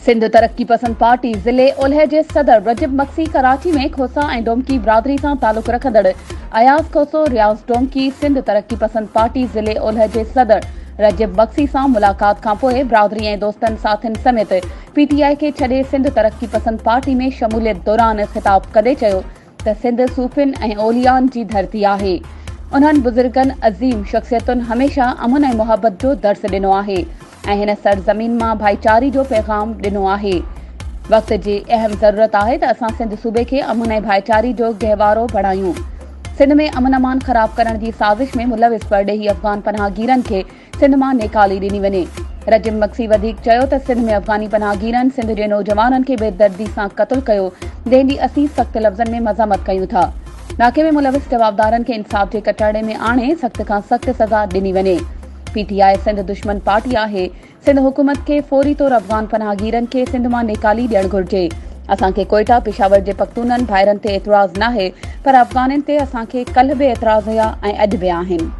सिंध तरक्की पसंद पार्टी ज़िले ओलह जे सदर रजब मक्सी कराची में खोसा ऐं डोमकी बिरादरी सां तालुक रखंदड़ अयाज़ खोसो रियाज़ डोमकी सिंध तरक्की पसंद पार्टी ज़िले ओलह जे सदर रजब मक्सी सां मुलाक़ात खां पोइ बिरादरी ऐं दोस्तनि साथियुनि समेत पीटीआई खे छॾे सिंध तरक्की पसंद पार्टी में शमूलियत दौरान ख़िताब कंदे चयो त सिंध सूफ़ियुनि ऐं ओलियान जी धरती आहे। उन्हनि बुज़ुर्गनि अज़ीम शख़्सियतुनि हमेशह अमन ऐं मुहबत जो दर्स ॾिनो आहे ऐं हिन सरज़मीन मां भाईचारी जो पैगाम ॾिनो आहे। वक़्त जी अहम ज़रूरत आहे त असां सिंध सूबे खे अमन ऐं भाईचारी जो गहवारो बणायूं। सिंध में अमन अमान ख़राब करण जी साज़िश में मुलविस परॾेही अफ़गान पनाहगीरनि खे सिंध मां निकाली ॾिनी वञे। रजब मक्सी वधीक चयो त सिंध में अफ़गानी पनाहगीरनि सिंध जे नौजवाननि खे बेदर्दी सां क़त्ल कयो, जंहिंजी असीं सख़्त लफ़्ज़नि में मज़म्मत कयूं था। नाके में मुलविस जवाबदारनि खे इंसाफ़ जे कटहरे में आणे सख़्त खां सख़्त सज़ा ॾिनी वञे। पीटीआई सिंध दुश्मन पार्टी आहे। सिंध हुकूमत खे फौरी तौर अफ़गान पनाहगीरनि खे सिंध मां निकाली ॾियणु घुर्जे। असांखे कोयटा पेशावर जे पख्तूननि भाइरनि ते एतिराज़ नाहे, पर अफ़गाननि ते असांखे कल्ह बि एतिराज़ हुया ऐं अॼु बि आहिनि।